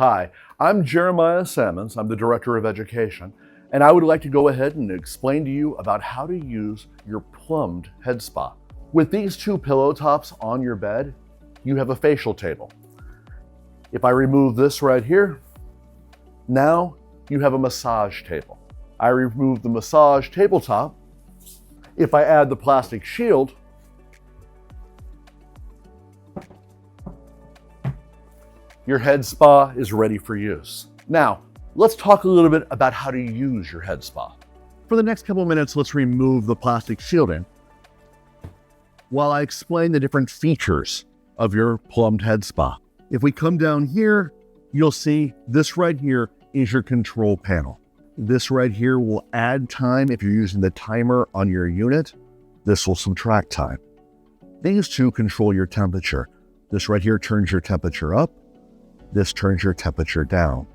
Hi, I'm Jeremiah Sammons. I'm the Director of Education, and I would like to go ahead and explain to you about how to use your plumbed head spa. With these two pillow tops on your bed, you have a facial table. If I remove this right here, now you have a massage table. I remove the massage tabletop. If I add the plastic shield, your head spa is ready for use. Now, let's talk a little bit about how to use your head spa. For the next couple of minutes, let's remove the plastic shielding while I explain the different features of your plumbed head spa. If we come down here, you'll see this right here is your control panel. This right here will add time if you're using the timer on your unit. This will subtract time. These two control your temperature. This right here turns your temperature up. This turns your temperature down.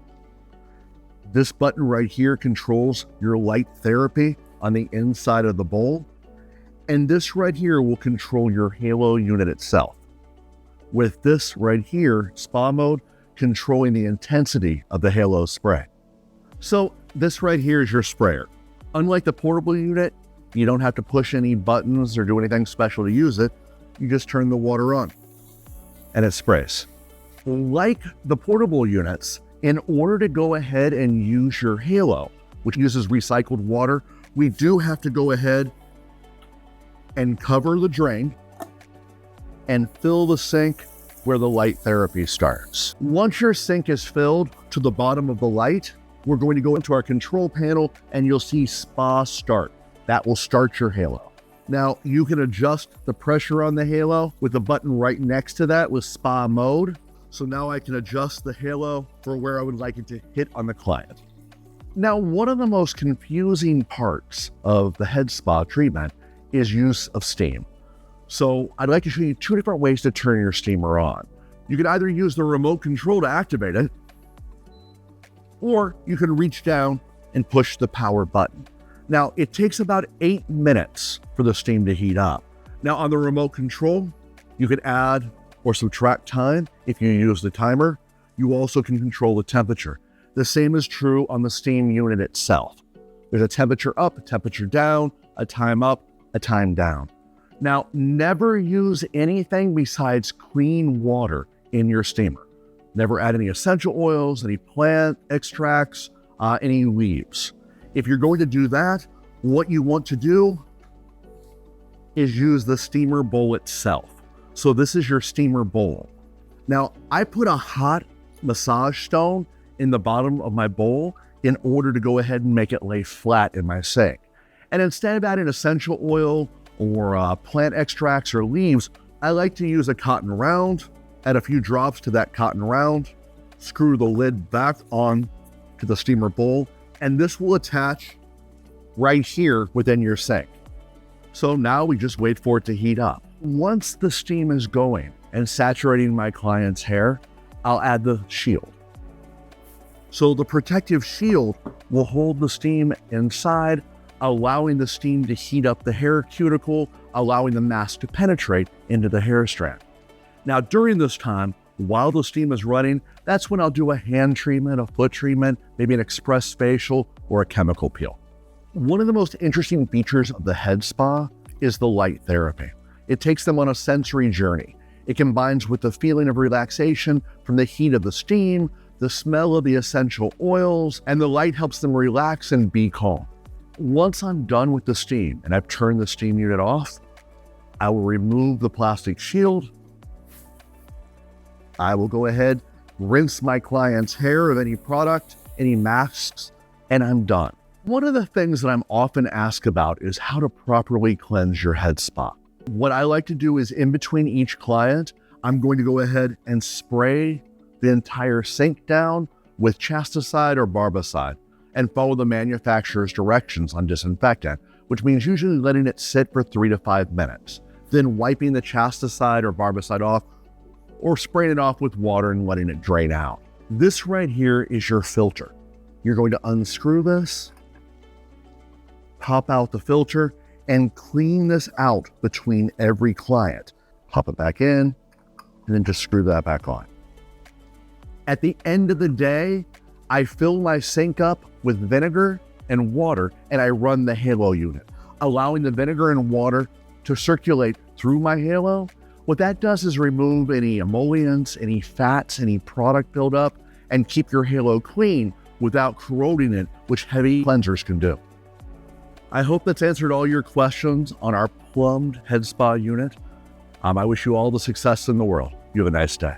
This button right here controls your light therapy on the inside of the bowl. And this right here will control your halo unit itself. With this right here, spa mode, controlling the intensity of the halo spray. So this right here is your sprayer. Unlike the portable unit, you don't have to push any buttons or do anything special to use it. You just turn the water on and it sprays. Like the portable units, in order to go ahead and use your halo, which uses recycled water, we do have to go ahead and cover the drain and fill the sink where the light therapy starts. Once your sink is filled to the bottom of the light, we're going to go into our control panel and you'll see Spa Start. That will start your halo. Now, you can adjust the pressure on the halo with the button right next to that with Spa Mode. So now I can adjust the halo for where I would like it to hit on the client. Now, one of the most confusing parts of the head spa treatment is use of steam. So I'd like to show you two different ways to turn your steamer on. You can either use the remote control to activate it, or you can reach down and push the power button. Now, it takes about 8 minutes for the steam to heat up. Now, on the remote control, you can add or subtract time if you use the timer. You also can control the temperature. The same is true on the steam unit itself. There's a temperature up, a temperature down, a time up, a time down. Now, never use anything besides clean water in your steamer. Never add any essential oils, any plant extracts, any leaves. If you're going to do that, what you want to do is use the steamer bowl itself. So this is your steamer bowl. Now, I put a hot massage stone in the bottom of my bowl in order to go ahead and make it lay flat in my sink. And instead of adding essential oil or plant extracts or leaves, I like to use a cotton round, add a few drops to that cotton round, screw the lid back on to the steamer bowl, and this will attach right here within your sink. So now we just wait for it to heat up. Once the steam is going and saturating my client's hair, I'll add the shield. So the protective shield will hold the steam inside, allowing the steam to heat up the hair cuticle, allowing the mask to penetrate into the hair strand. Now, during this time, while the steam is running, that's when I'll do a hand treatment, a foot treatment, maybe an express facial or a chemical peel. One of the most interesting features of the head spa is the light therapy. It takes them on a sensory journey. It combines with the feeling of relaxation from the heat of the steam, the smell of the essential oils, and the light helps them relax and be calm. Once I'm done with the steam and I've turned the steam unit off, I will remove the plastic shield. I will go ahead, rinse my client's hair of any product, any masks, and I'm done. One of the things that I'm often asked about is how to properly cleanse your head spa. What I like to do is in between each client, I'm going to go ahead and spray the entire sink down with chasticide or barbicide and follow the manufacturer's directions on disinfectant, which means usually letting it sit for 3 to 5 minutes, then wiping the chasticide or barbicide off or spraying it off with water and letting it drain out. This right here is your filter. You're going to unscrew this, pop out the filter, and clean this out between every client. Pop it back in, and then just screw that back on. At the end of the day, I fill my sink up with vinegar and water, and I run the halo unit, allowing the vinegar and water to circulate through my halo. What that does is remove any emollients, any fats, any product buildup, and keep your halo clean without corroding it, which heavy cleansers can do. I hope that's answered all your questions on our plumbed head spa unit. I wish you all the success in the world. You have a nice day.